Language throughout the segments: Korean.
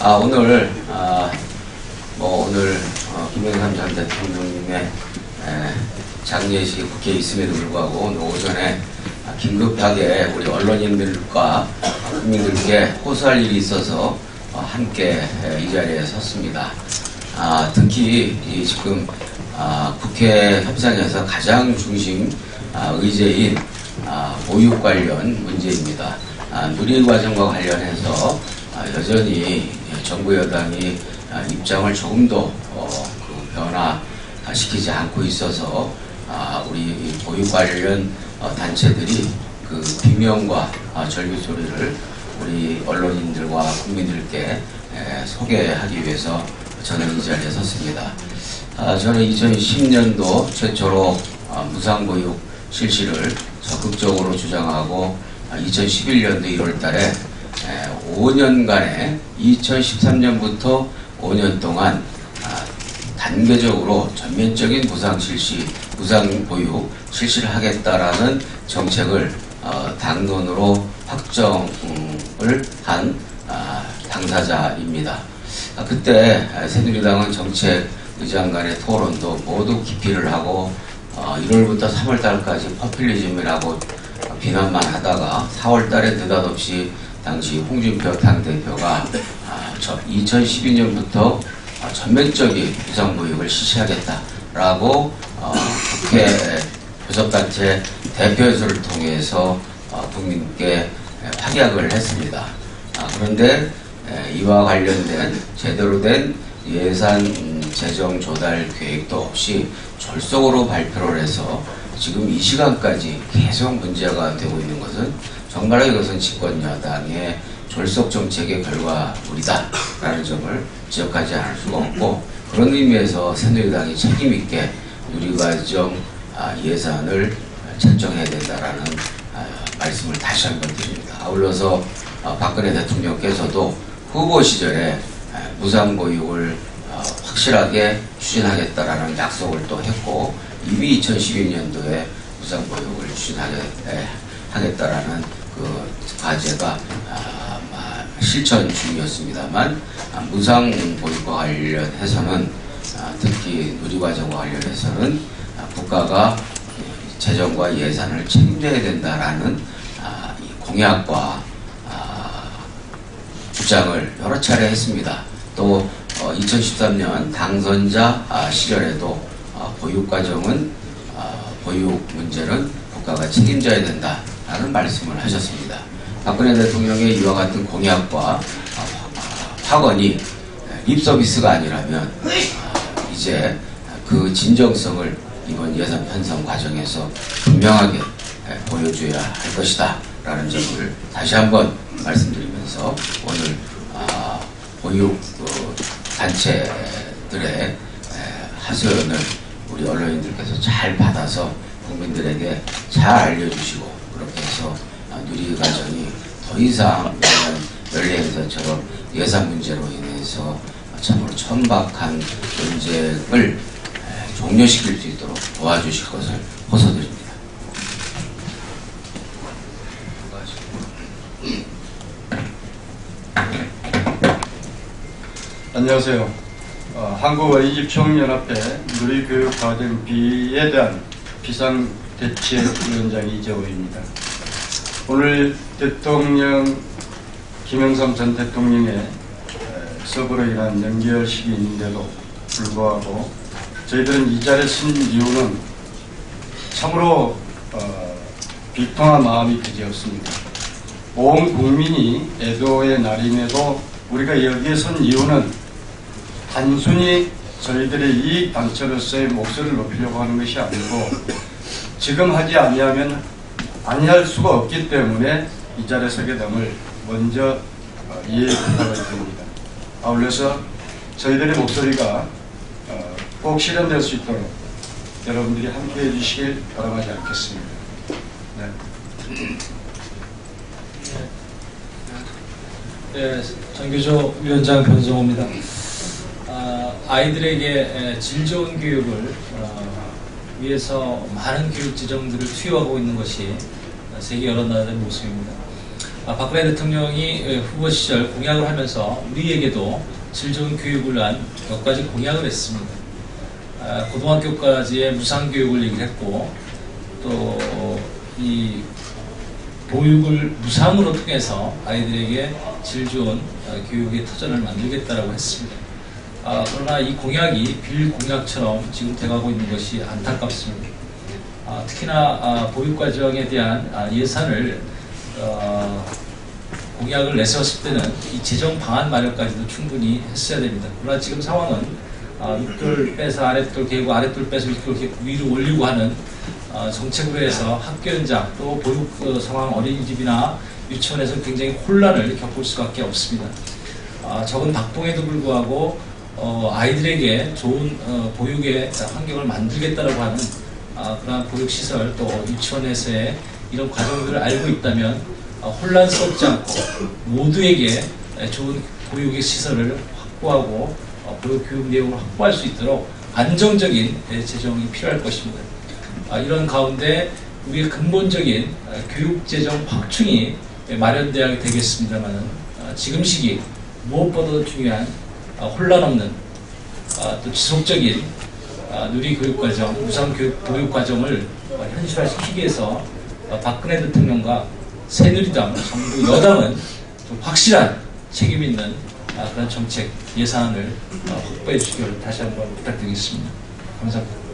오늘 오늘 김영삼 전 대통령님의 장례식이 국회에 있음에도 불구하고 오늘 오전에 긴급하게 우리 언론인들과 국민들께 호소할 일이 있어서 함께 이 자리에 섰습니다. 특히 지금 국회 협상에서 가장 중심 의제인 보육 관련 문제입니다. 누리과정과 관련해서 여전히 정부 여당이 입장을 조금도 변화시키지 않고 있어서 우리 보육 관련 단체들이 그 비명과 절규 소리를 우리 언론인들과 국민들께 소개하기 위해서 저는 이 자리에 섰습니다. 저는 2010년도 최초로 무상보육 실시를 적극적으로 주장하고 2011년도 1월 달에 5년간의 2013년부터 5년 동안 단계적으로 전면적인 무상보육 실시를 하겠다라는 정책을 당론으로 확정을 한 당사자입니다. 그때 새누리당은 정책의장 간의 토론도 모두 기피를 하고 1월부터 3월 달까지 포퓰리즘이라고 비난만 하다가 4월 달에 느닷없이 당시 홍준표 당대표가 2012년부터 전면적인 무상보육을 실시하겠다라고 국회 교섭단체 대표회소를 통해서 국민께 확약을 했습니다. 그런데 이와 관련된 제대로 된 예산 재정 조달 계획도 없이 졸속으로 발표를 해서 지금 이 시간까지 계속 문제가 되고 있는 것은 정말로 이것은 집권 여당의 졸속 정책의 결과물이다라는 점을 지적하지 않을 수가 없고, 그런 의미에서 새누리당이 책임있게 누리과정 예산을 책정해야 된다라는 말씀을 다시 한번 드립니다. 아울러서 박근혜 대통령께서도 후보 시절에 무상보육을 확실하게 추진하겠다라는 약속을 또 했고, 이미 2012년도에 무상보육을 추진하겠다라는 그 과제가 실천 중이었습니다만, 무상보육과 관련해서는 특히 누리과정과 관련해서는 국가가 재정과 예산을 책임져야 된다라는 공약과 주장을 여러 차례 했습니다. 또 2013년 당선자 시절에도 보육 문제는 국가가 책임져야 된다라는 말씀을 하셨습니다. 박근혜 대통령의 이와 같은 공약과 확언이 립서비스가 아니라면 이제 그 진정성을 이번 예산 편성 과정에서 분명하게 보여줘야 할 것이다 라는 점을 다시 한번 말씀드리면서 오늘 보육 단체들의 하소연을 우리 언론인들께서 잘 받아서 국민들에게 잘 알려주시고, 그렇게 해서 누리과정이 더 이상 연례행사처럼 예산 문제로 인해서 참으로 천박한 논쟁을 종료시킬 수 있도록 도와주실 것을 호소드립니다. 안녕하세요. 한국어린이집총연합회 누리교육과정비에 대한 비상대책위원장 이재호입니다. 오늘 김영삼 전 대통령의 서거로 인한 연결식이 있는데도 불구하고 저희들은 이 자리에 선 이유는 참으로 비통한 마음이 그지없습니다. 온 국민이 애도의 날임에도 우리가 여기에 선 이유는 단순히 저희들의 이 단체로서의 목소리를 높이려고 하는 것이 아니고, 지금 하지 아니하면 아니할 수가 없기 때문에 이 자리에 서게 됨을 먼저 이해해 부탁드립니다. 아울러서 저희들의 목소리가 꼭 실현될 수 있도록 여러분들이 함께해 주시길 바람하지 않겠습니다. 네, 정교조 위원장 변성호입니다. 아이들에게 질 좋은 교육을 위해서 많은 교육 지정들을 투여하고 있는 것이 세계 여러 나라의 모습입니다. 박근혜 대통령이 후보 시절 공약을 하면서 우리에게도 질 좋은 교육을 위한 몇 가지 공약을 했습니다. 고등학교까지의 무상교육을 얘기를 했고, 또 이 보육을 무상으로 통해서 아이들에게 질 좋은 교육의 터전을 만들겠다라고 했습니다. 그러나 이 공약이 빌공약처럼 지금 돼가고 있는 것이 안타깝습니다. 특히나 보육과정에 대한 예산을 공약을 내세웠을 때는 이 재정 방안 마련까지도 충분히 했어야 됩니다. 그러나 지금 상황은 윗돌 빼서 아랫돌 개고 아랫돌 빼서 윗돌 위로 올리고 하는 정책으로 해서 학교 현장 또 보육 상황 어린이집이나 유치원에서 굉장히 혼란을 겪을 수밖에 없습니다. 적은 박봉에도 불구하고 아이들에게 좋은 보육의 환경을 만들겠다라고 하는 그러한 보육시설 또 유치원에서의 이런 과정들을 알고 있다면 혼란스럽지 않고 모두에게 좋은 보육의 시설을 확보하고 보육교육 내용을 확보할 수 있도록 안정적인 재정이 필요할 것입니다. 이런 가운데 우리의 근본적인 교육재정 확충이 마련되어야 되겠습니다만 지금 시기 무엇보다도 중요한 혼란 없는 또 지속적인 누리교육과정, 무상보육과정을 현실화시키기 위해서 박근혜 대통령과 새누리당, 정부, 여당은 좀 확실한 책임 있는 그런 정책, 예산을 확보해 주시길 다시 한번 부탁드리겠습니다. 감사합니다.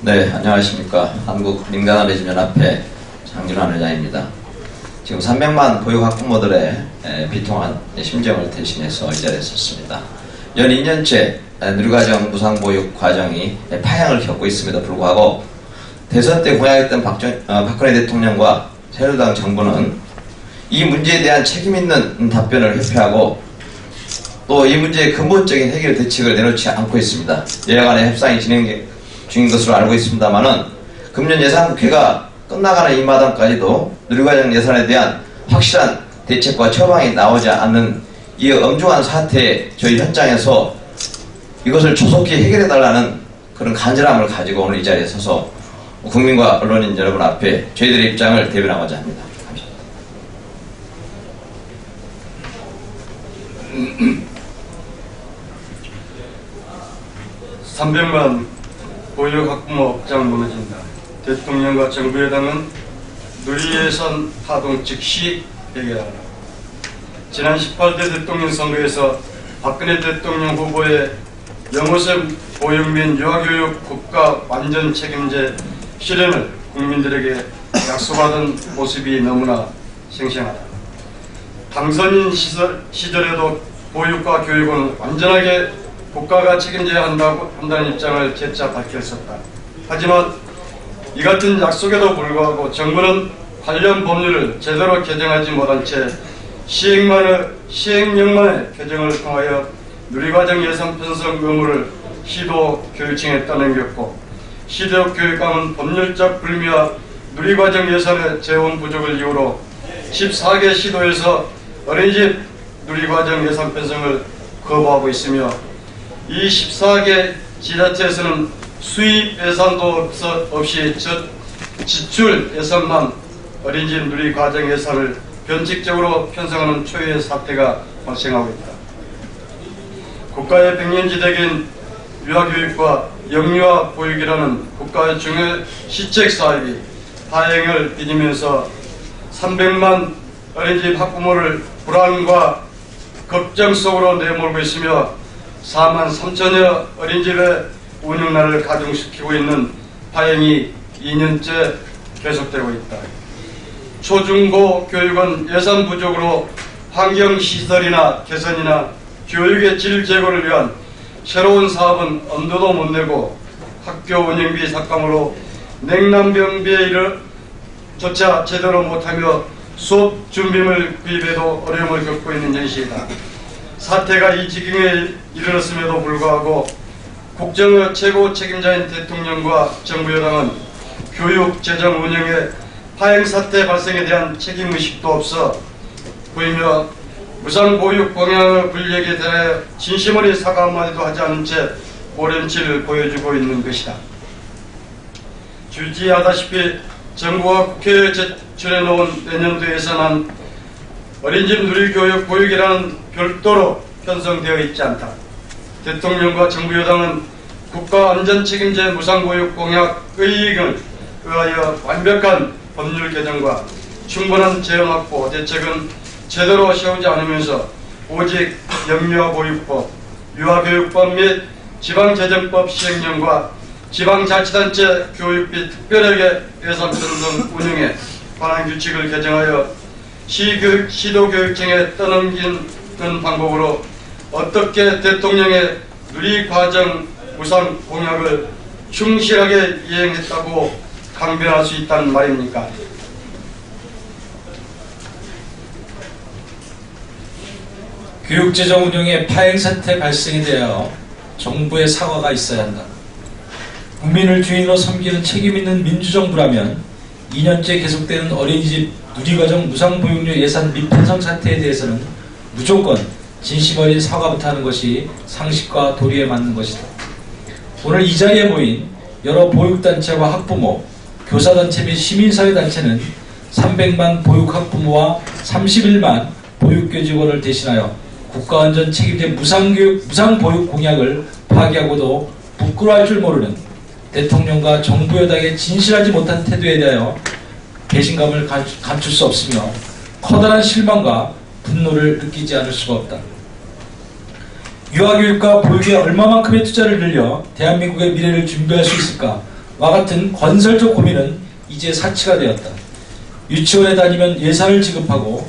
네, 안녕하십니까. 한국민간어린이연합회 장준환 회장입니다. 지금 300만 보육 학부모들의 비통한 심정을 대신해서 이 자리에 섰습니다. 연 2년째 누리과정 무상보육 과정이 파행을 겪고 있음에도 불구하고 대선 때 공약했던 박근혜 대통령과 새누리당 정부는 이 문제에 대한 책임 있는 답변을 회피하고 또 이 문제의 근본적인 해결 대책을 내놓지 않고 있습니다. 여야 간의 협상이 진행 중인 것으로 알고 있습니다만은 금년 예산국회가 끝나가는 이 마당까지도 누리과정 예산에 대한 확실한 대책과 처방이 나오지 않는 이 엄중한 사태에 저희 현장에서 이것을 조속히 해결해달라는 그런 간절함을 가지고 오늘 이 자리에 서서 국민과 언론인 여러분 앞에 저희들의 입장을 대변하고자 합니다. 감사합니다. 300만 보육 학부모 업장 무너진다. 대통령과 정부 여당은 누리예산 파동 즉시 해결하라. 지난 18대 대통령 선거에서 박근혜 대통령 후보의 영어세 보육 및 유아교육 국가 완전 책임제 실현을 국민들에게 약속하던 모습이 너무나 생생하다. 당선인 시절에도 보육과 교육은 완전하게 국가가 책임져야 한다는 입장을 재차 밝혔었다. 하지만 이 같은 약속에도 불구하고 정부는 관련 법률을 제대로 개정하지 못한 채 시행령만의 개정을 통하여 누리과정 예산 편성 의무를 시도 교육청에 떠넘겼고 시도 교육감은 법률적 불미와 누리과정 예산의 재원 부족을 이유로 14개 시도에서 어린이집 누리과정 예산 편성을 거부하고 있으며 이 14개 지자체에서는 수입 예산도 없이 지출 예산만 어린이집 누리과정 예산을 변칙적으로 편성하는 초유의 사태가 발생하고 있다. 국가의 백년지대인 유아교육과 영유아 보육이라는 국가의 중요 시책 사업이 파행을 빚으면서 300만 어린이집 학부모를 불안과 걱정 속으로 내몰고 있으며 4만 3천여 어린이집의 운영난을 가중시키고 있는 파행이 2년째 계속되고 있다. 초중고 교육은 예산 부족으로 환경시설이나 개선이나 교육의 질 제고를 위한 새로운 사업은 엄두도 못 내고 학교 운영비 삭감으로 냉난병비에 조차 제대로 못하며 수업 준비물 구입에도 어려움을 겪고 있는 현실이다. 사태가 이 지경에 이르렀음에도 불구하고 국정의 최고 책임자인 대통령과 정부 여당은 교육 재정 운영에 파행 사태 발생에 대한 책임의식도 없어 보이며 무상보육 공약의 불리하게 대하여 진심어리 사과 한마디도 하지 않은 채 오랜치를 보여주고 있는 것이다. 주지하다시피 정부와 국회의 정해놓은 내년도 예산안 어린이집 누리교육 보육이라는 별도로 편성되어 있지 않다. 대통령과 정부 여당은 국가안전책임제 무상보육 공약의 이익을 의하여 완벽한 법률 개정과 충분한 재원 확보 대책은 제대로 세우지 않으면서 오직 영유아보육법, 유아교육법 및 지방재정법 시행령과 지방자치단체 교육비 특별하게 예산 편성 운영에 관한 규칙을 개정하여 시도교육청에 떠넘기는 방법으로 어떻게 대통령의 누리과정 무상 공약을 충실하게 이행했다고 강변할 수 있다는 말입니까? 교육재정 운영에 파행 사태 발생에 대하여 정부의 사과가 있어야 한다. 국민을 주인으로 섬기는 책임있는 민주정부라면 2년째 계속되는 어린이집 누리과정 무상보육료 예산 미편성 사태에 대해서는 무조건 진심 어린 사과부터 하는 것이 상식과 도리에 맞는 것이다. 오늘 이 자리에 모인 여러 보육단체와 학부모, 교사단체 및 시민사회단체는 300만 보육학부모와 31만 보육교직원을 대신하여 국가안전 책임제 무상보육 공약을 파기하고도 부끄러워할 줄 모르는 대통령과 정부 여당의 진실하지 못한 태도에 대하여 배신감을 감출 수 없으며 커다란 실망과 분노를 느끼지 않을 수가 없다. 유아교육과 보육에 얼마만큼의 투자를 늘려 대한민국의 미래를 준비할 수 있을까와 같은 건설적 고민은 이제 사치가 되었다. 유치원에 다니면 예산을 지급하고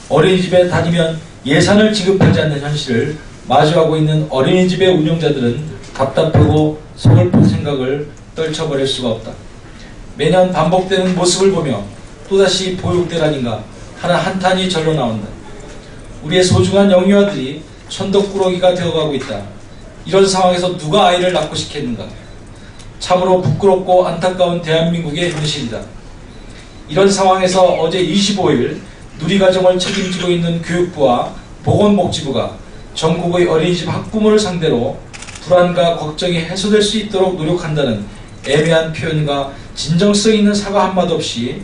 어린이집에 다니면 예산을 지급하지 않는 현실을 마주하고 있는 어린이집의 운영자들은 답답하고 서글픈 생각을 떨쳐버릴 수가 없다. 매년 반복되는 모습을 보며 또다시 보육대란인가 하는 한탄이 절로 나온다. 우리의 소중한 영유아들이 천덕꾸러기가 되어가고 있다. 이런 상황에서 누가 아이를 낳고 싶겠는가? 참으로 부끄럽고 안타까운 대한민국의 현실이다. 이런 상황에서 어제 25일 누리과정을 책임지고 있는 교육부와 보건복지부가 전국의 어린이집 학부모를 상대로 불안과 걱정이 해소될 수 있도록 노력한다는 애매한 표현과 진정성 있는 사과 한마디 없이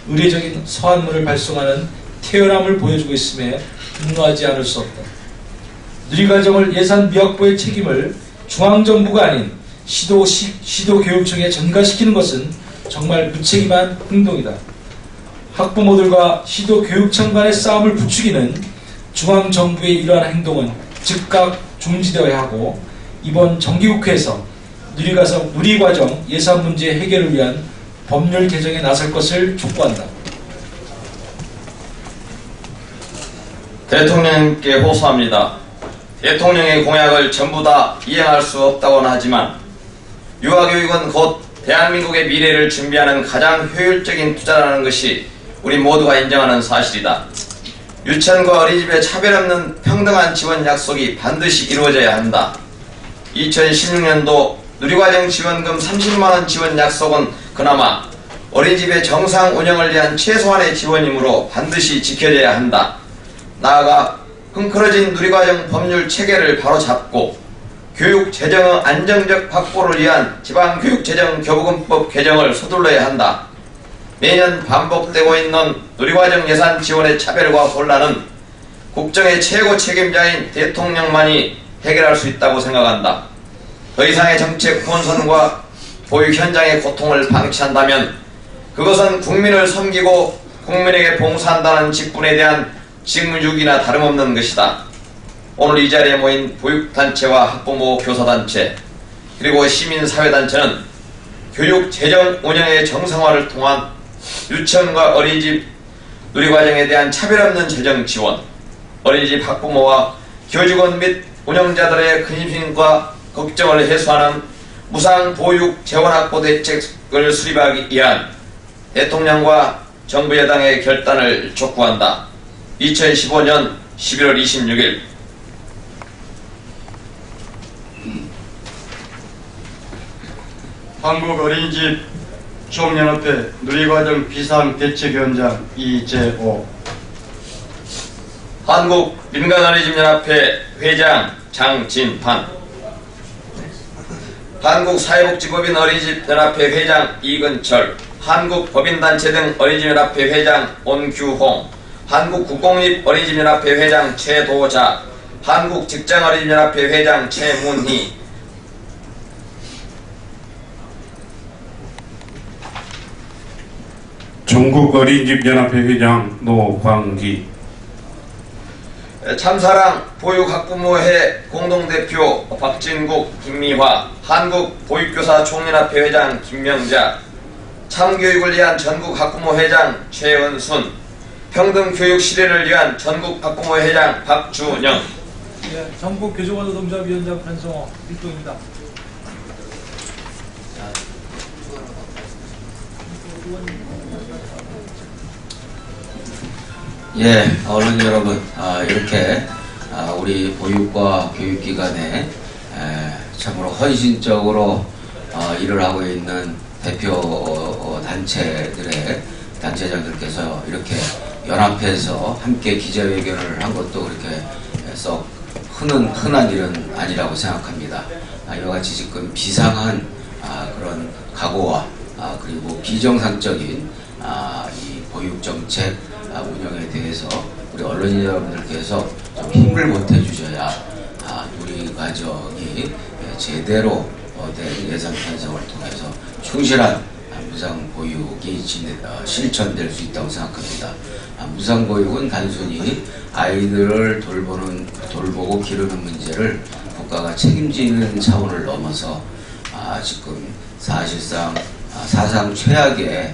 의례적인 서한문을 발송하는 태연함을 보여주고 있음에 분노하지 않을 수 없다. 누리과정을 예산 미확보의 책임을 중앙정부가 아닌 시도교육청에 전가시키는 것은 정말 무책임한 행동이다. 학부모들과 시도교육청 간의 싸움을 부추기는 중앙정부의 이러한 행동은 즉각 중지되어야 하고 이번 정기국회에서 누리과정 예산 문제 해결을 위한 법률 개정에 나설 것을 촉구한다. 대통령께 호소합니다. 대통령의 공약을 전부 다 이행할 수 없다고는 하지만 유아교육은 곧 대한민국의 미래를 준비하는 가장 효율적인 투자라는 것이 우리 모두가 인정하는 사실이다. 유치원과 어린이집에 차별 없는 평등한 지원 약속이 반드시 이루어져야 한다. 2016년도 누리과정 지원금 30만원 지원 약속은 그나마 어린이집의 정상 운영을 위한 최소한의 지원이므로 반드시 지켜져야 한다. 나아가 흥크러진 누리과정 법률 체계를 바로잡고 교육재정의 안정적 확보를 위한 지방교육재정교부금법 개정을 서둘러야 한다. 매년 반복되고 있는 누리과정 예산 지원의 차별과 혼란은 국정의 최고 책임자인 대통령만이 해결할 수 있다고 생각한다. 더 이상의 정책 혼선과 보육 현장의 고통을 방치한다면 그것은 국민을 섬기고 국민에게 봉사한다는 직분에 대한 직무유기나 다름없는 것이다. 오늘 이 자리에 모인 보육단체와 학부모 교사단체 그리고 시민사회단체는 교육재정 운영의 정상화를 통한 유치원과 어린이집 누리과정에 대한 차별없는 재정 지원, 어린이집 학부모와 교직원 및 운영자들의 근심과 걱정을 해소하는 무상보육 재원 확보 대책을 수립하기 위한 대통령과 정부 여당의 결단을 촉구한다. 2015년 11월 26일 한국어린이집 총연합회 누리과정 비상대책위원장 이재호, 한국민간어린이집연합회 회장 장진판, 한국사회복지법인 어린이집연합회 회장 이근철, 한국법인단체 등 어린이집연합회 회장 온규홍, 한국국공립어린이집연합회 회장 최도자, 한국직장어린이집연합회 회장 최문희, 전국어린이집연합회 회장 노광기, 참사랑 보육학부모회 공동대표 박진국, 김미화, 한국보육교사 총연합회 회장 김명자, 참교육을 위한 전국학부모 회장 최은순, 평등교육 실현을 위한 전국학부모 회장 박준영. 예, 전국교직원 노동조합위원장 한성호 일동입니다. 예, 언론 여러분, 이렇게 우리 보육과 교육기관에 참으로 헌신적으로 일을 하고 있는 대표 단체장들께서 이렇게 연합해서 함께 기자회견을 한 것도 그렇게 썩 흔한 일은 아니라고 생각합니다. 이와 같이 지금 비상한 그런 각오와 그리고 비정상적인 이 보육정책 운영에 대해서 우리 언론인 여러분들께서 좀 힘을 보태 주셔야 우리 과정이 제대로 된 예산 편성을 통해서 충실한 무상보육이 실천될 수 있다고 생각합니다. 무상보육은 단순히 아이들을 돌보고 기르는 문제를 국가가 책임지는 차원을 넘어서 지금 사실상 사상 최악의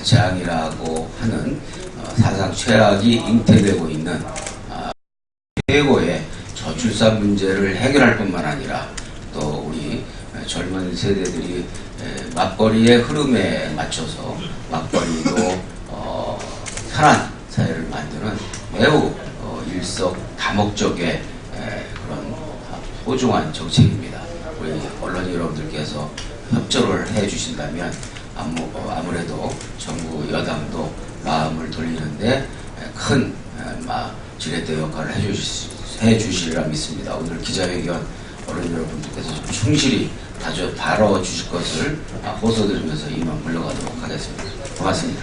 재앙이라고 하는 사상 최악이 잉태되고 있는 최고의 저출산 문제를 해결할 뿐만 아니라 또 우리 젊은 세대들이 맞벌이의 흐름에 맞춰서 맞벌이도 편한 사회를 만드는 매우 일석다목적의 그런 소중한 정책입니다. 우리 언론 여러분들께서 협조를 해주신다면 아무래도 정부 여당도 마음을 돌리는데 큰 지렛대 역할을 해주시리라 믿습니다. 오늘 기자회견 언론 여러분들께서 좀 충실히 다뤄주실 것을 호소드리면서 이만 물러가도록 하겠습니다. 고맙습니다.